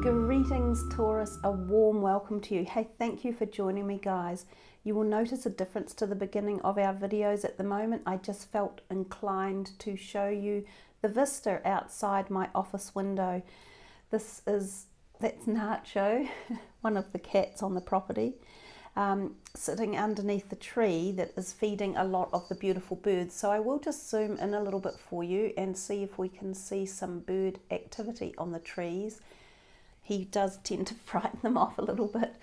Greetings Taurus, a warm welcome to you. Hey, thank you for joining me guys. You will notice a difference to the beginning of our videos at the moment. I just felt inclined to show you the vista outside my office window. That's Nacho, one of the cats on the property, sitting underneath the tree that is feeding a lot of the beautiful birds. So I will just zoom in a little bit for you and see if we can see some bird activity on the trees. He does tend to frighten them off a little bit.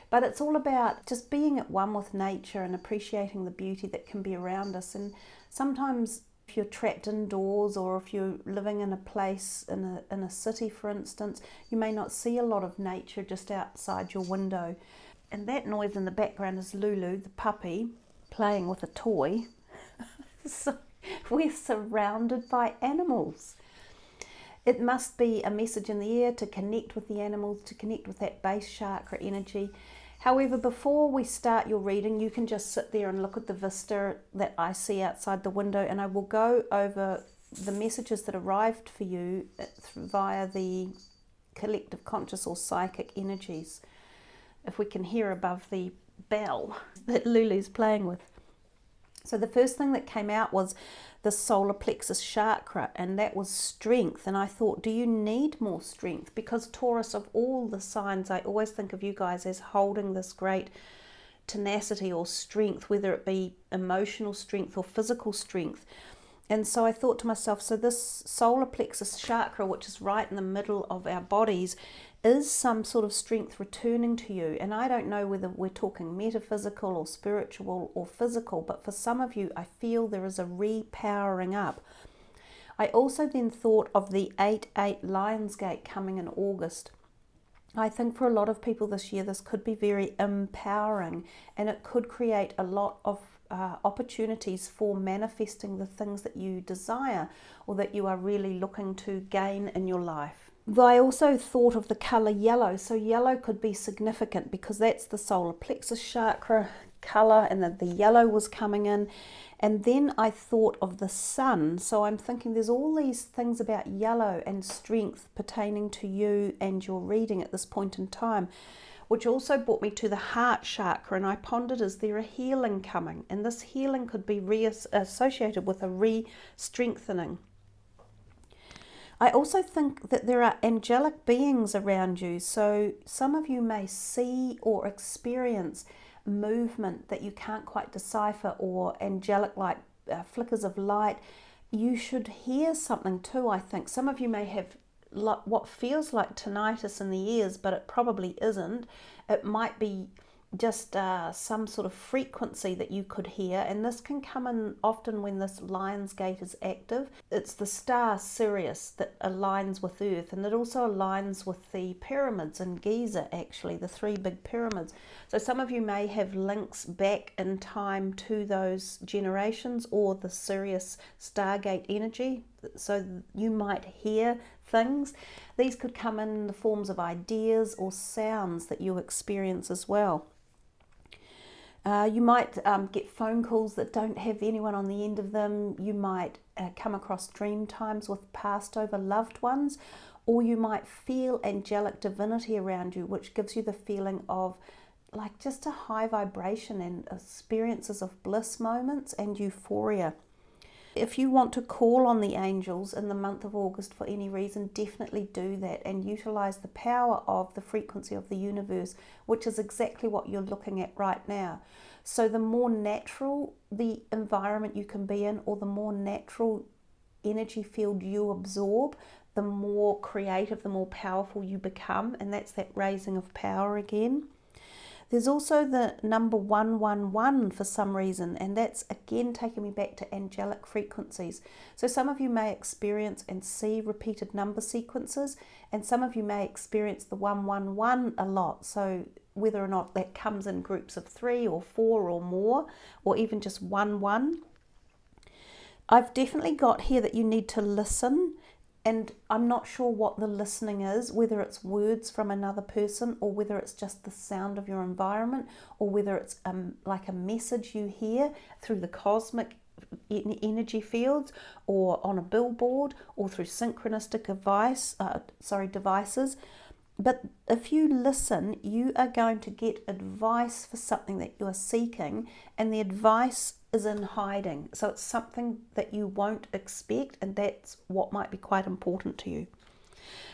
But it's all about just being at one with nature and appreciating the beauty that can be around us. And sometimes if you're trapped indoors, or if you're living in a place, in a city for instance, you may not see a lot of nature just outside your window. And that noise in the background is Lulu, the puppy, playing with a toy. So we're surrounded by animals. It must be a message in the air to connect with the animals, to connect with that base chakra energy. However, before we start your reading, you can just sit there and look at the vista that I see outside the window, and I will go over the messages that arrived for you via the collective conscious or psychic energies, if we can hear above the bell that Lulu's playing with. So the first thing that came out was the solar plexus chakra, and that was strength. And I thought, do you need more strength? Because Taurus, of all the signs, I always think of you guys as holding this great tenacity or strength, whether it be emotional strength or physical strength. And so I thought to myself, so this solar plexus chakra, which is right in the middle of our bodies, is some sort of strength returning to you. And I don't know whether we're talking metaphysical or spiritual or physical, but for some of you, I feel there is a repowering up. I also then thought of the 8-8 Lionsgate coming in August. I think for a lot of people this year, this could be very empowering, and it could create a lot of opportunities for manifesting the things that you desire or that you are really looking to gain in your life. I also thought of the colour yellow. So yellow could be significant because that's the solar plexus chakra colour, and that the yellow was coming in. And then I thought of the sun. So I'm thinking there's all these things about yellow and strength pertaining to you and your reading at this point in time, which also brought me to the heart chakra. And I pondered, is there a healing coming? And this healing could be associated with a re-strengthening. I also think that there are angelic beings around you. So some of you may see or experience movement that you can't quite decipher, or angelic like flickers of light. You should hear something too, I think. Some of you may have what feels like tinnitus in the ears, but it probably isn't. It might be just some sort of frequency that you could hear, and this can come in often when this Lionsgate is active. It's the star Sirius that aligns with Earth, and it also aligns with the pyramids in Giza, actually, the 3 big pyramids. So some of you may have links back in time to those generations, or the Sirius Stargate energy, so you might hear things. These could come in the forms of ideas or sounds that you experience as well. You might get phone calls that don't have anyone on the end of them. You might come across dream times with passed over loved ones, or you might feel angelic divinity around you, which gives you the feeling of like just a high vibration and experiences of bliss moments and euphoria. If you want to call on the angels in the month of August for any reason, definitely do that and utilize the power of the frequency of the universe, which is exactly what you're looking at right now. So the more natural the environment you can be in, or the more natural energy field you absorb, the more creative, the more powerful you become, and that's that raising of power again. There's also the number 111 for some reason, and that's again taking me back to angelic frequencies. So some of you may experience and see repeated number sequences, and some of you may experience the 111 a lot. So whether or not that comes in groups of 3 or 4 or more, or even just 1-1. I've definitely got here that you need to listen. And I'm not sure what the listening is, whether it's words from another person, or whether it's just the sound of your environment, or whether it's like a message you hear through the cosmic energy fields, or on a billboard, or through synchronistic devices. But if you listen, you are going to get advice for something that you are seeking, and the advice is in hiding. So it's something that you won't expect, and that's what might be quite important to you.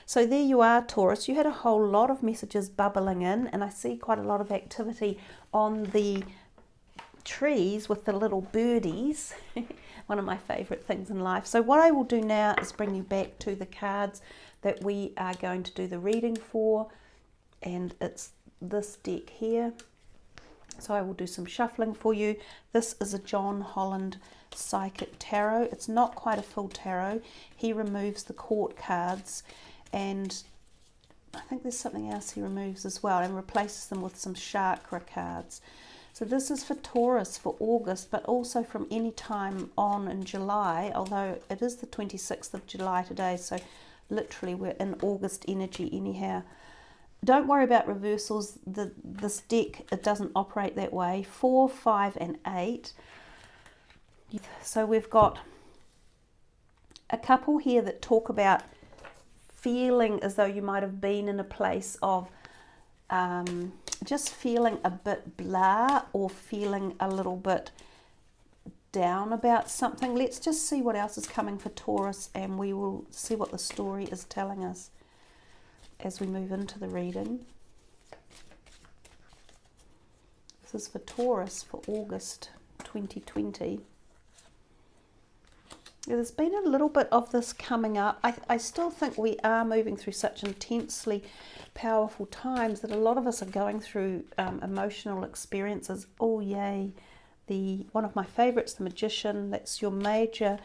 So there you are, Taurus. You had a whole lot of messages bubbling in, and I see quite a lot of activity on the trees with the little birdies. One of my favourite things in life. So what I will do now is bring you back to the cards that we are going to do the reading for, and it's this deck here. So I will do some shuffling for you. This is a John Holland Psychic Tarot. It's not quite a full tarot. He removes the court cards, and I think there's something else he removes as well, and replaces them with some chakra cards. So this is for Taurus for August, but also from any time on in July, although it is the 26th of July today, so literally we're in August energy anyhow. Don't worry about reversals. This deck, it doesn't operate that way. 4, 5 and 8. So we've got a couple here that talk about feeling as though you might have been in a place of just feeling a bit blah, or feeling a little bit down about something. Let's just see what else is coming for Taurus, and we will see what the story is telling us as we move into the reading. This is for Taurus for August 2020. There's been a little bit of this coming up. I still think we are moving through such intensely powerful times that a lot of us are going through emotional experiences. Oh yay, one of my favourites, the Magician. That's your major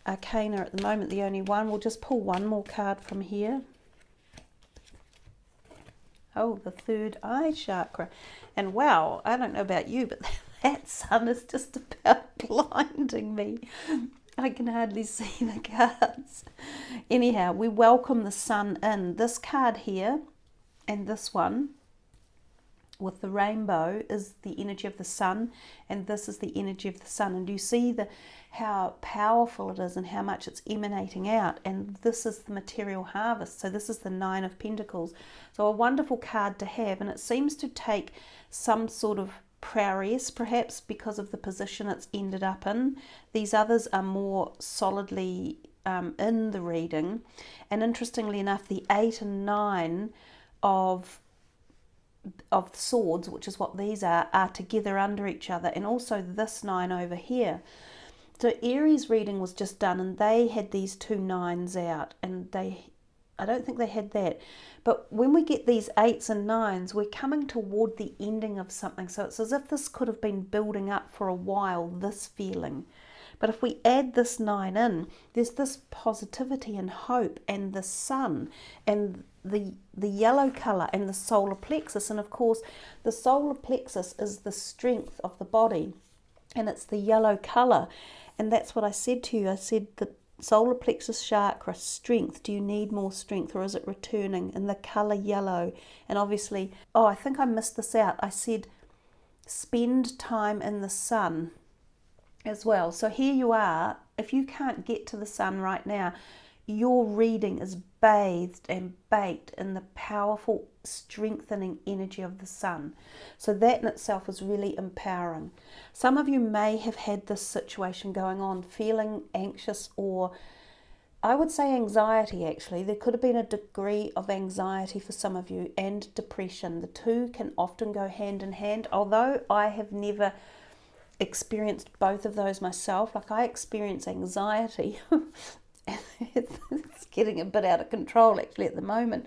arcana at the moment, the only one. We'll just pull one more card from here. Oh, the third eye chakra. And wow, I don't know about you, but that sun is just about blinding me. I can hardly see the cards. Anyhow, we welcome the sun in. This card here and this one with the rainbow is the energy of the sun, and this is the energy of the sun. And you see how powerful it is and how much it's emanating out. And this is the material harvest. So this is the 9 of Pentacles. So a wonderful card to have, and it seems to take some sort of prowess, perhaps because of the position it's ended up in. These others are more solidly in the reading. And interestingly enough, the 8 and 9 of swords, which is what these are together under each other, and also this 9 over here. So Aries reading was just done, and they had these 2 9s out, and I don't think they had that. But when we get these 8s and 9s, we're coming toward the ending of something. So it's as if this could have been building up for a while, this feeling. But if we add this 9 in, there's this positivity and hope, and the sun, and the yellow colour, and the solar plexus. And of course, the solar plexus is the strength of the body, and it's the yellow colour. And that's what I said to you. I said the solar plexus chakra, strength. Do you need more strength, or is it returning? And the colour yellow. And obviously, I think I missed this out. I said spend time in the sun as well. So here you are. If you can't get to the sun right now, your reading is bathed and baked in the powerful strengthening energy of the sun. So that in itself is really empowering. Some of you may have had this situation going on, feeling anxious, or I would say anxiety actually. There could have been a degree of anxiety for some of you, and depression. The two can often go hand in hand, although I have never experienced both of those myself. Like, I experience anxiety it's getting a bit out of control actually at the moment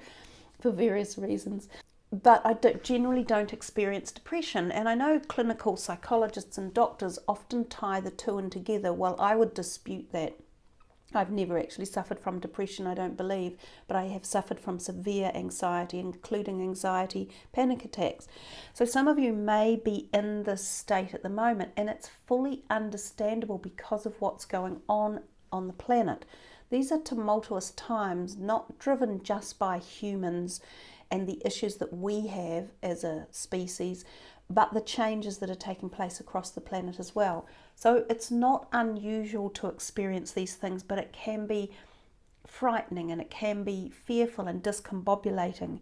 for various reasons, but I generally don't experience depression. And I know clinical psychologists and doctors often tie the two in together. Well, I would dispute that. I've never actually suffered from depression, I don't believe, but I have suffered from severe anxiety, including anxiety, panic attacks. So some of you may be in this state at the moment, and it's fully understandable because of what's going on the planet. These are tumultuous times, not driven just by humans and the issues that we have as a species, but the changes that are taking place across the planet as well. So it's not unusual to experience these things, but it can be frightening and it can be fearful and discombobulating.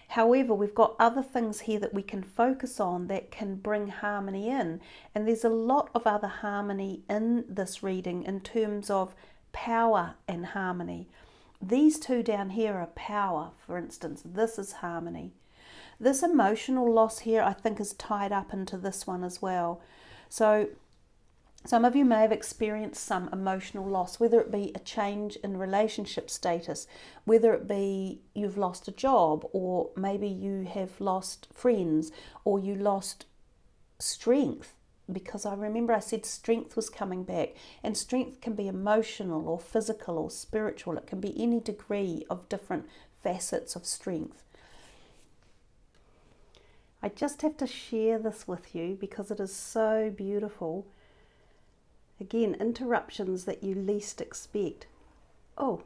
However, we've got other things here that we can focus on that can bring harmony in. And there's a lot of other harmony in this reading in terms of power and harmony. These two down here are power, for instance. This is harmony. This emotional loss here, I think, is tied up into this one as well. So some of you may have experienced some emotional loss, whether it be a change in relationship status, whether it be you've lost a job, or maybe you have lost friends, or you lost strength, because I remember I said strength was coming back, and strength can be emotional or physical or spiritual. It can be any degree of different facets of strength. I just have to share this with you because it is so beautiful. Again, interruptions that you least expect. Oh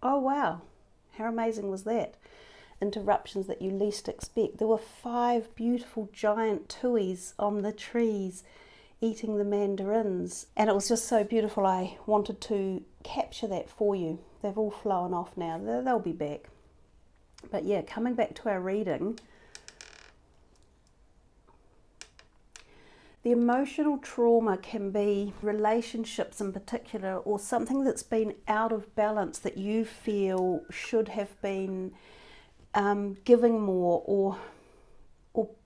wow, how amazing was that? Interruptions that you least expect. There were 5 beautiful giant tuis on the trees eating the mandarins, and it was just so beautiful. I wanted to capture that for you. They've all flown off now. They'll be back. But yeah, coming back to our reading, the emotional trauma can be relationships in particular, or something that's been out of balance that you feel should have been giving more, or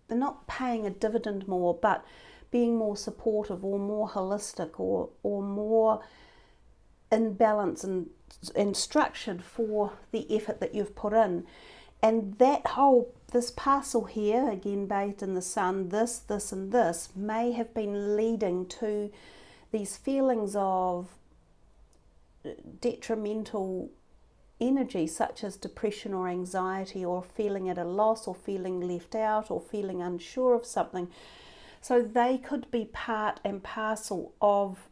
not paying a dividend more, but being more supportive or more holistic, or more in balance and structured for the effort that you've put in. And this parcel here, again bathed in the sun, this and this may have been leading to these feelings of detrimental energy, such as depression or anxiety, or feeling at a loss, or feeling left out, or feeling unsure of something. So they could be part and parcel of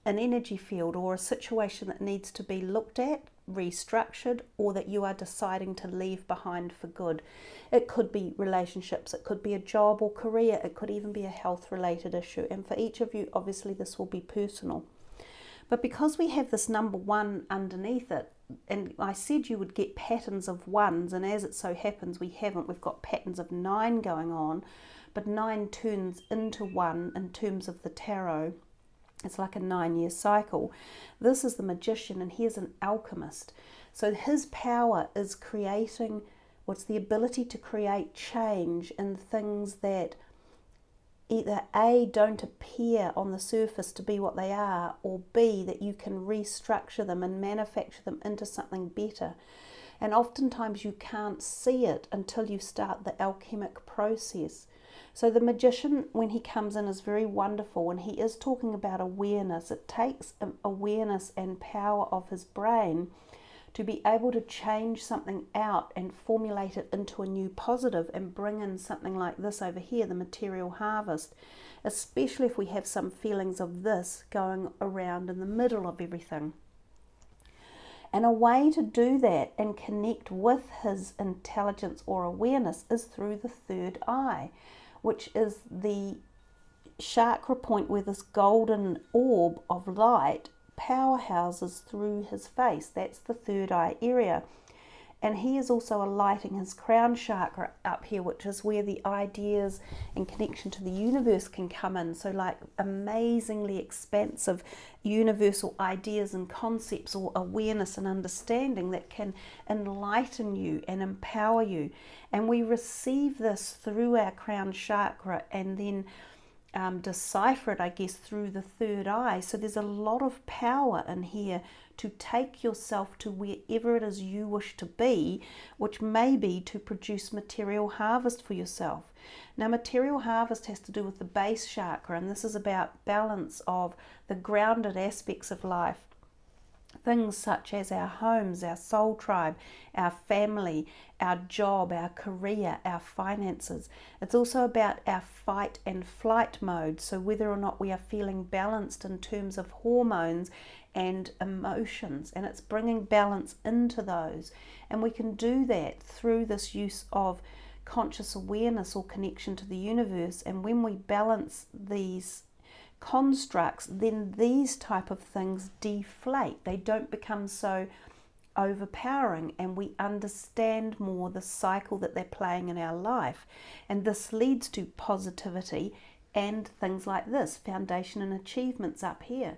an energy field or a situation that needs to be looked at, restructured, or that you are deciding to leave behind for good. It could be relationships, it could be a job or career, it could even be a health related issue, and for each of you obviously this will be personal. But because we have this number 1 underneath it, and I said you would get patterns of 1s, and as it so happens we haven't. We've got patterns of 9 going on, but 9 turns into 1 in terms of the tarot. It's like a 9-year cycle. This is the magician, and here's an alchemist. So his power is creating, what's the ability to create change in things that either A, don't appear on the surface to be what they are, or B, that you can restructure them and manufacture them into something better. And oftentimes you can't see it until you start the alchemic process. So the magician, when he comes in, is very wonderful, and he is talking about awareness. It takes awareness and power of his brain to be able to change something out and formulate it into a new positive, and bring in something like this over here, the material harvest, especially if we have some feelings of this going around in the middle of everything. And a way to do that and connect with his intelligence or awareness is through the third eye, which is the chakra point where this golden orb of light powerhouses through his face. That's the third eye area. And he is also alighting his crown chakra up here, which is where the ideas and connection to the universe can come in. So like amazingly expansive universal ideas and concepts, or awareness and understanding that can enlighten you and empower you. And we receive this through our crown chakra, and then decipher it, I guess, through the third eye. So there's a lot of power in here to take yourself to wherever it is you wish to be, which may be to produce material harvest for yourself. Now, material harvest has to do with the base chakra, and this is about balance of the grounded aspects of life. Things such as our homes, our soul tribe, our family, our job, our career, our finances. It's also about our fight and flight mode, so whether or not we are feeling balanced in terms of hormones and emotions, and it's bringing balance into those. And we can do that through this use of conscious awareness or connection to the universe. And when we balance these constructs, then these type of things deflate. They don't become so overpowering, and we understand more the cycle that they're playing in our life. And this leads to positivity and things like this, foundation and achievements up here.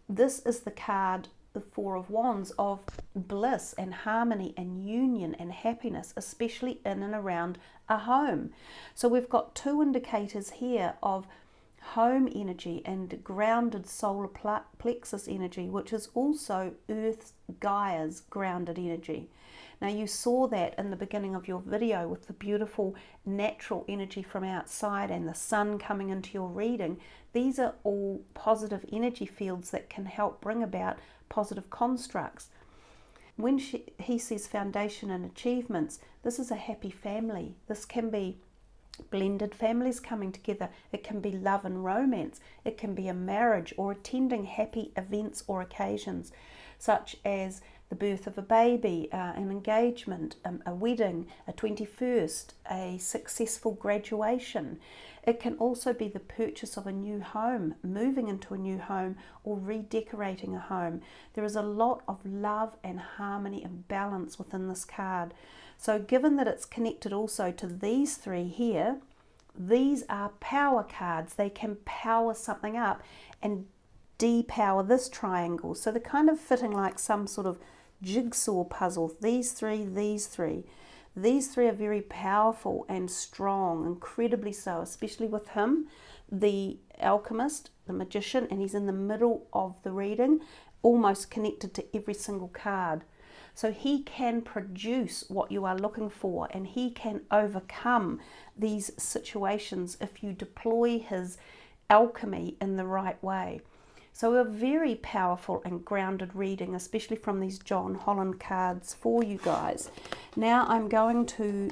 This is the card, the Four of Wands, of bliss and harmony and union and happiness, especially in and around a home. So we've got two indicators here of home energy and grounded solar plexus energy, which is also Earth's Gaia's grounded energy. Now you saw that in the beginning of your video with the beautiful natural energy from outside and the sun coming into your reading. These are all positive energy fields that can help bring about positive constructs. When he says foundation and achievements, this is a happy family. This can be blended families coming together. It can be love and romance. It can be a marriage or attending happy events or occasions, such as the birth of a baby, an engagement, a wedding, a 21st, a successful graduation. It can also be the purchase of a new home, moving into a new home, or redecorating a home. There is a lot of love and harmony and balance within this card. So given that it's connected also to these three here, these are power cards. They can power something up and depower this triangle. So they're kind of fitting like some sort of jigsaw puzzle. These three, these three. These three are very powerful and strong, incredibly so, especially with him, the alchemist, the magician, and he's in the middle of the reading, almost connected to every single card. So he can produce what you are looking for, and he can overcome these situations if you deploy his alchemy in the right way. So a very powerful and grounded reading, especially from these John Holland cards for you guys. Now I'm going to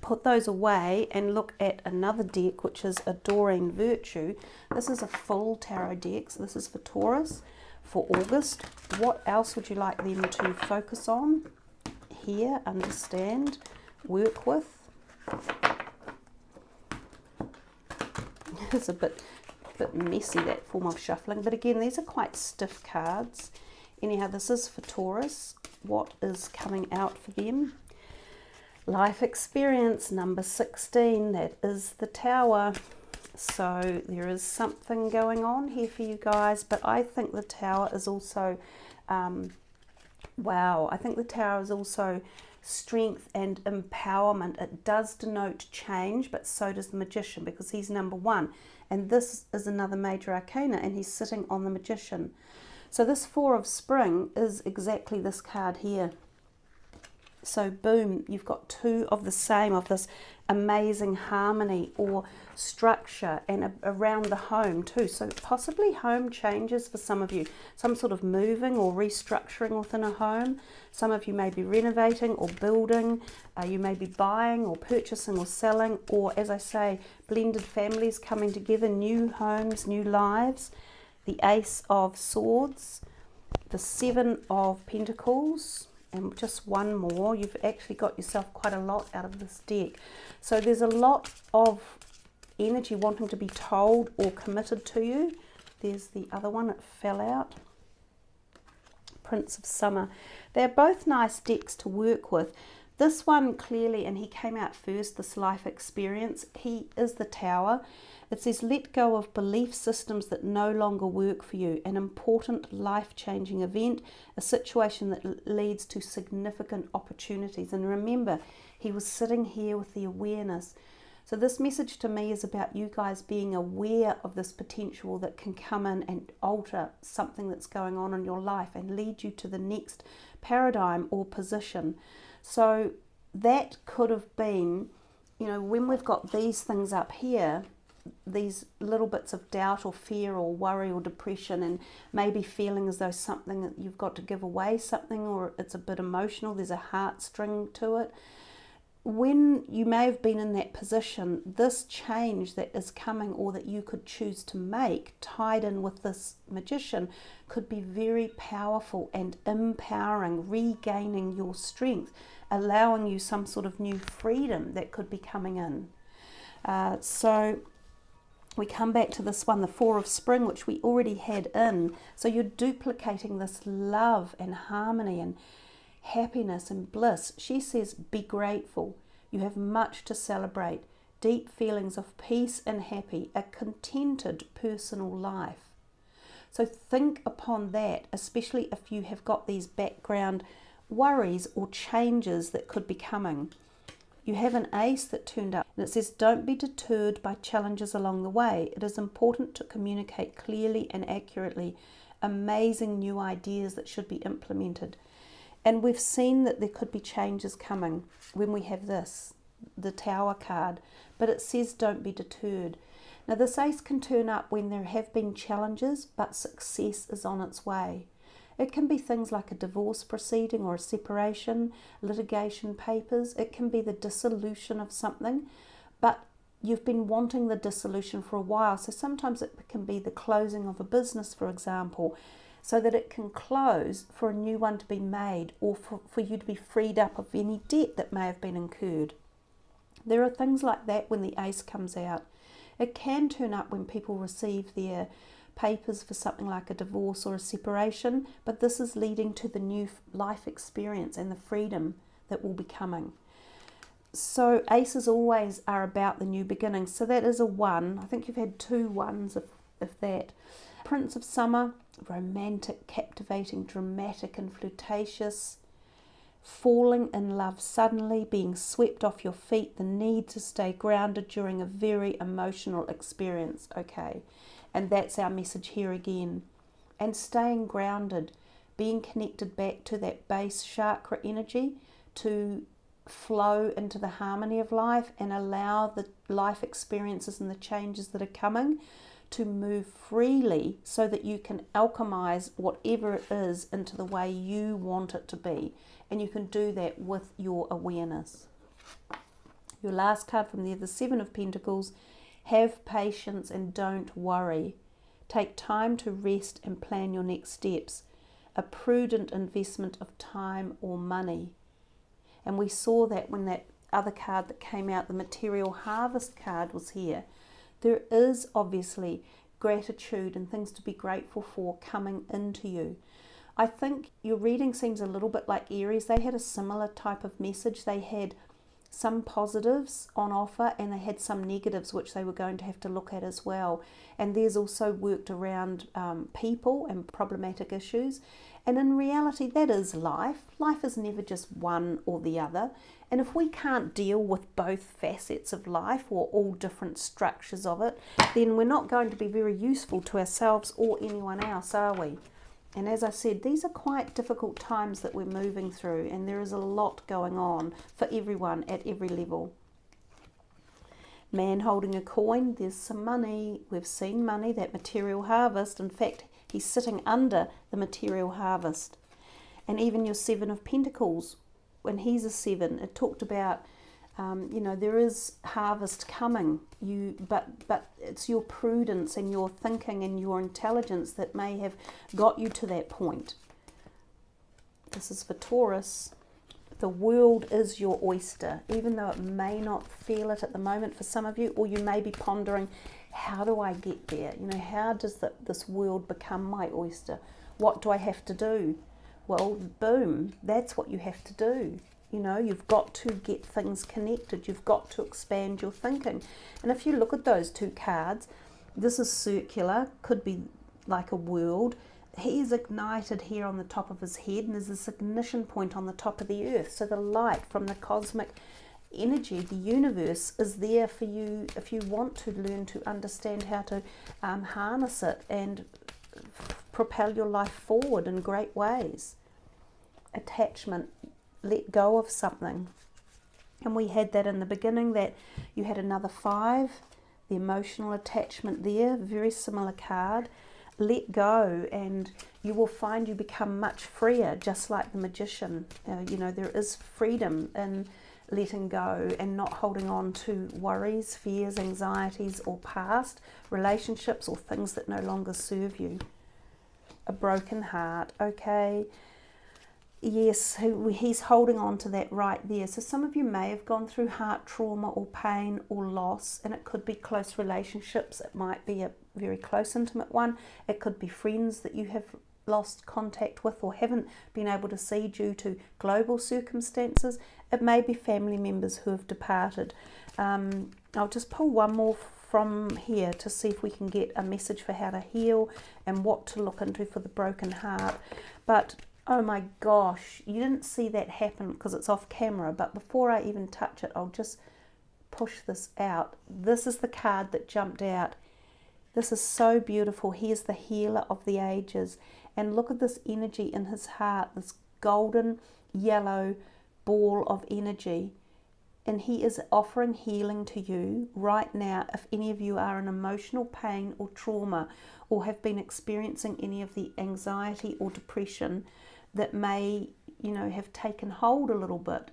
put those away and look at another deck, which is Adoring Virtue. This is a full tarot deck, so this is for Taurus for August. What else would you like them to focus on? Hear, understand, work with. It's a bit messy, that form of shuffling, but again, these are quite stiff cards. Anyhow, this is for Taurus. What is coming out for them? Life experience number 16, that is the Tower. So there is something going on here for you guys, but I think the Tower is also wow, I think the Tower is also strength and empowerment. It does denote change, but so does the Magician, because he's number 1, and this is another major arcana, and he's sitting on the Magician. So this Four of Spring is exactly this card here. So boom, you've got two of the same, of this amazing harmony or structure, and around the home too. So possibly home changes for some of you, some sort of moving or restructuring within a home. Some of you may be renovating or building, you may be buying or purchasing or selling, or as I say, blended families coming together, new homes, new lives. The Ace of Swords, the Seven of Pentacles, and just one more. You've actually got yourself quite a lot out of this deck. So there's a lot of energy wanting to be told or committed to you. There's the other one, it fell out. Prince of Summer. They're both nice decks to work with. This one clearly, and he came out first, this life experience, he is the Tower. It says, let go of belief systems that no longer work for you. An important life-changing event, a situation that leads to significant opportunities. And remember, he was sitting here with the awareness. So this message to me is about you guys being aware of this potential that can come in and alter something that's going on in your life and lead you to the next paradigm or position. So that could have been, you know, when we've got these things up here, these little bits of doubt or fear or worry or depression, and maybe feeling as though something that you've got to give away something, or it's a bit emotional, there's a heartstring to it. When you may have been in that position, this change that is coming or that you could choose to make, tied in with this Magician, could be very powerful and empowering, regaining your strength, allowing you some sort of new freedom that could be coming in. So We come back to this one, the Four of Spring, which we already had in. So you're duplicating this love and harmony and happiness and bliss. She says, be grateful. You have much to celebrate. Deep feelings of peace and happy, a contented personal life. So think upon that, especially if you have got these background worries or changes that could be coming. You have an ace that turned up, and it says, don't be deterred by challenges along the way. It is important to communicate clearly and accurately. Amazing new ideas that should be implemented. And we've seen that there could be changes coming when we have this, the Tower card, but it says don't be deterred. Now this ace can turn up when there have been challenges, but success is on its way. It can be things like a divorce proceeding or a separation, litigation papers. It can be the dissolution of something, but you've been wanting the dissolution for a while. So sometimes it can be the closing of a business, for example, so that it can close for a new one to be made, or for you to be freed up of any debt that may have been incurred. There are things like that when the ace comes out. It can turn up when people receive their papers for something like a divorce or a separation, but this is leading to the new life experience and the freedom that will be coming. So aces always are about the new beginning. So that is a 1. I think you've had 2 1s if that. Prince of Summer, romantic, captivating, dramatic and flirtatious. Falling in love suddenly, being swept off your feet, the need to stay grounded during a very emotional experience. Okay, and that's our message here again. And staying grounded, being connected back to that base chakra energy to flow into the harmony of life and allow the life experiences and the changes that are coming to move freely so that you can alchemize whatever it is into the way you want it to be. And you can do that with your awareness. Your last card from there, the 7 of Pentacles. Have patience and don't worry. Take time to rest and plan your next steps. A prudent investment of time or money. And we saw that when that other card that came out, the Material Harvest card, was here. There is obviously gratitude and things to be grateful for coming into you. I think your reading seems a little bit like Aries. They had a similar type of message. They had some positives on offer and they had some negatives which they were going to have to look at as well. And there's also worked around people and problematic issues. And in reality, that is life. Life is never just one or the other. And if we can't deal with both facets of life or all different structures of it, then we're not going to be very useful to ourselves or anyone else, are we? And as I said, these are quite difficult times that we're moving through, and there is a lot going on for everyone at every level. Man holding a coin, there's some money. We've seen money, that Material Harvest. In fact, he's sitting under the Material Harvest. And even your 7 of Pentacles, when he's a 7, it talked about, there is harvest coming. But it's your prudence and your thinking and your intelligence that may have got you to that point. This is for Taurus. The world is your oyster, even though it may not feel it at the moment for some of you, or you may be pondering, how do I get there? How does this world become my oyster? What do I have to do? Well, boom, that's what you have to do. You've got to get things connected. You've got to expand your thinking. And if you look at those 2 cards, this is circular, could be like a world. He is ignited here on the top of his head, and there's this ignition point on the top of the earth. So the light from the cosmic energy, the universe, is there for you if you want to learn to understand how to harness it and propel your life forward in great ways. Attachment, let go of something. And we had that in the beginning, that you had another 5, the emotional attachment there, very similar card. Let go, and you will find you become much freer, just like the Magician. There is freedom in letting go and not holding on to worries, fears, anxieties, or past relationships or things that no longer serve you. A broken heart, okay. Yes, he's holding on to that right there. So some of you may have gone through heart trauma or pain or loss, and it could be close relationships. It might be a very close, intimate one. It could be friends that you have lost contact with or haven't been able to see due to global circumstances. It may be family members who have departed. I'll just pull one more from here to see if we can get a message for how to heal and what to look into for the broken heart. But oh my gosh, you didn't see that happen because it's off camera, but before I even touch it, I'll just push this out. This is the card that jumped out. This is so beautiful. He is the healer of the ages. And look at this energy in his heart, this golden yellow ball of energy. And he is offering healing to you right now if any of you are in emotional pain or trauma or have been experiencing any of the anxiety or depression that may, have taken hold a little bit.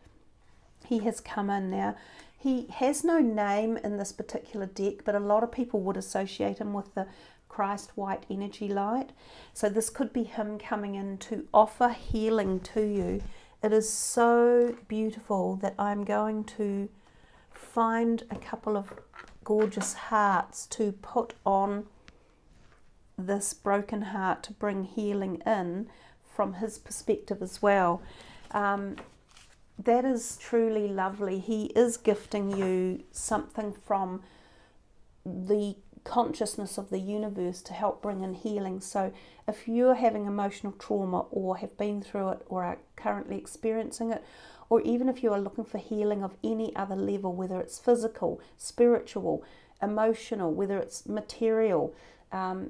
He has come in now. He has no name in this particular deck, but a lot of people would associate him with the Christ white energy light. So this could be him coming in to offer healing to you. It is so beautiful that I'm going to find a couple of gorgeous hearts to put on this broken heart to bring healing in from his perspective as well. That is truly lovely. He is gifting you something from the consciousness of the universe to help bring in healing. So if you're having emotional trauma or have been through it or are currently experiencing it, or even if you are looking for healing of any other level, whether it's physical, spiritual, emotional, whether it's material,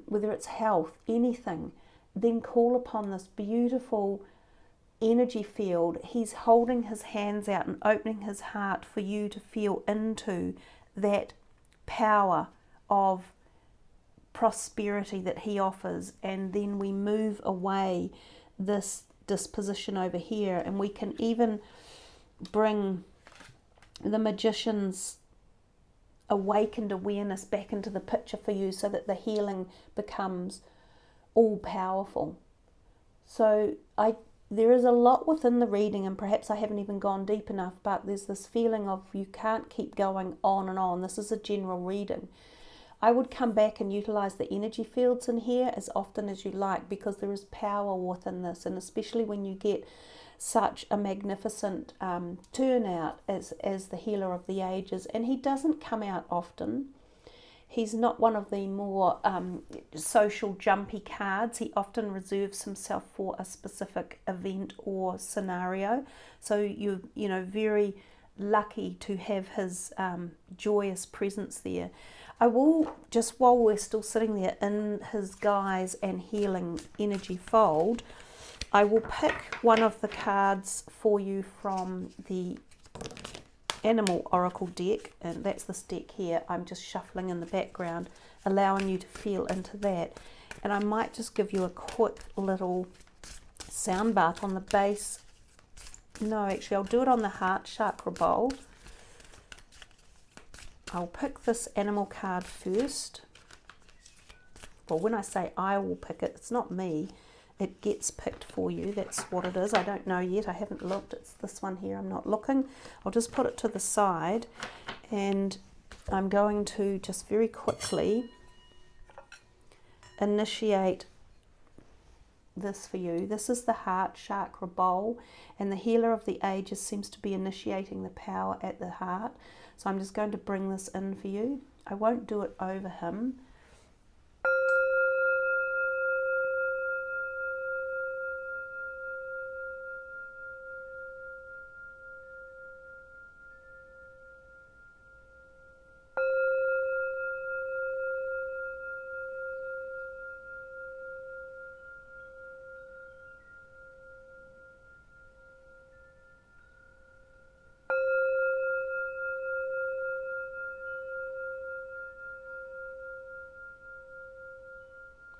whether it's health, anything, then call upon this beautiful energy field. He's holding his hands out and opening his heart for you to feel into that power of prosperity that he offers. And then we move away this disposition over here, and we can even bring the magician's awakened awareness back into the picture for you so that the healing becomes all powerful. So there is a lot within the reading, and perhaps I haven't even gone deep enough, but there's this feeling of you can't keep going on and on. This is a general reading. I would come back and utilize the energy fields in here as often as you like, because there is power within this, and especially when you get such a magnificent turnout as the healer of the ages. And he doesn't come out often. He's not one of the more social jumpy cards. He often reserves himself for a specific event or scenario. So you're very lucky to have his joyous presence there. I will, just while we're still sitting there in his guise and healing energy fold, I will pick one of the cards for you from the Animal Oracle deck, and that's this deck here. I'm just shuffling in the background, allowing you to feel into that. And I might just give you a quick little sound bath on the base. No, actually, I'll do it on the heart chakra bowl. I'll pick this animal card first. Well, when I say I will pick it, it's not me. It gets picked for you. That's what it is. I don't know yet. I haven't looked. It's this one here. I'm not looking. I'll just put it to the side, and I'm going to just very quickly initiate this for you. This is the heart chakra bowl, and the healer of the ages seems to be initiating the power at the heart. So I'm just going to bring this in for you. I won't do it over him.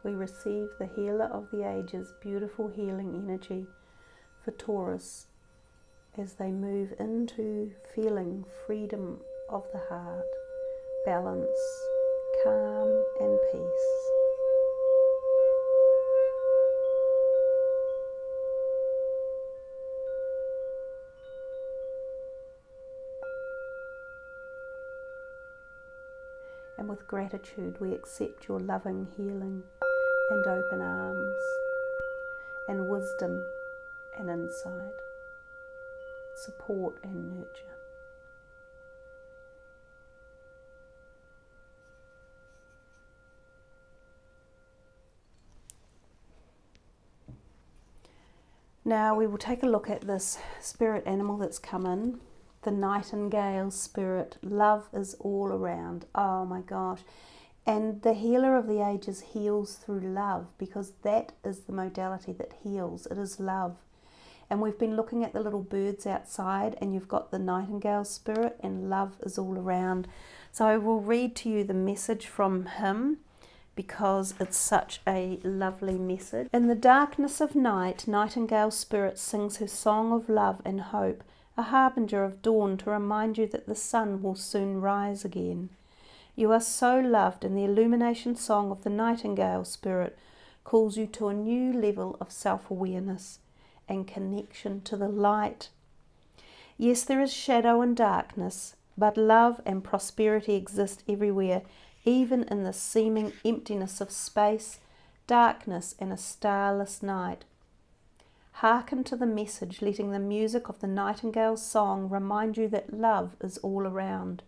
We receive the healer of the ages, beautiful healing energy for Taurus as they move into feeling freedom of the heart, balance, calm and peace. gratitude, we accept your loving healing and open arms and wisdom and insight, support and nurture. Now we will take a look at this spirit animal that's come in, the nightingale spirit. Love is all around. Oh my gosh. And the healer of the ages heals through love, because that is the modality that heals. It is love. And we've been looking at the little birds outside, and you've got the nightingale spirit, and love is all around. So I will read to you the message from him, because it's such a lovely message. In the darkness of night, nightingale spirit sings her song of love and hope, a harbinger of dawn to remind you that the sun will soon rise again. You are so loved, and the illumination song of the nightingale spirit calls you to a new level of self-awareness and connection to the light. Yes, there is shadow and darkness, but love and prosperity exist everywhere, even in the seeming emptiness of space, darkness, and a starless night. Hearken to the message, letting the music of the nightingale's song remind you that love is all around.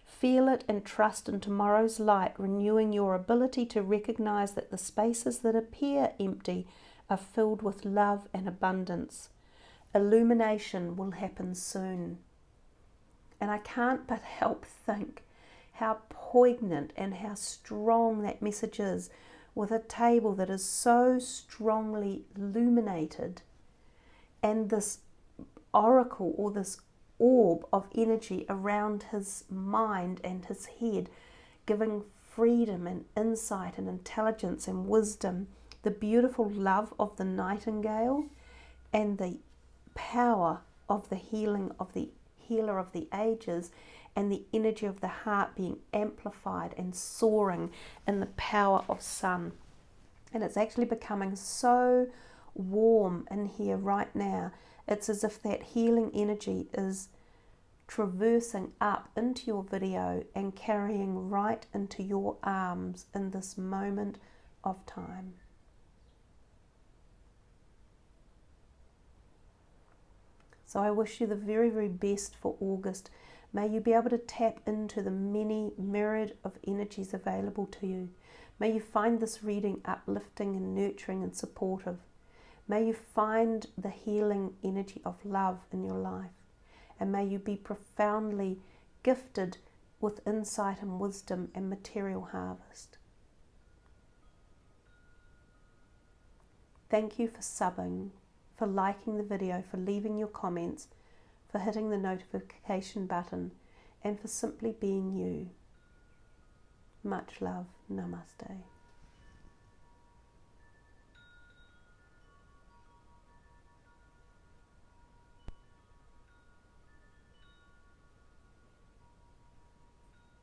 Feel it and trust in tomorrow's light, renewing your ability to recognize that the spaces that appear empty are filled with love and abundance. Illumination will happen soon. And I can't but help think how poignant and how strong that message is, with a table that is so strongly illuminated, and this oracle or this orb of energy around his mind and his head, giving freedom and insight and intelligence and wisdom, the beautiful love of the nightingale, and the power of the healing of the healer of the ages, and the energy of the heart being amplified and soaring in the power of sun. And it's actually becoming so warm in here right now. It's as if that healing energy is traversing up into your video and carrying right into your arms in this moment of time. So I wish you the very, very best for August. May you be able to tap into the many myriad of energies available to you. May you find this reading uplifting and nurturing and supportive. May you find the healing energy of love in your life. And may you be profoundly gifted with insight and wisdom and material harvest. Thank you for subbing, for liking the video, for leaving your comments, for hitting the notification button, and for simply being you. Much love. Namaste.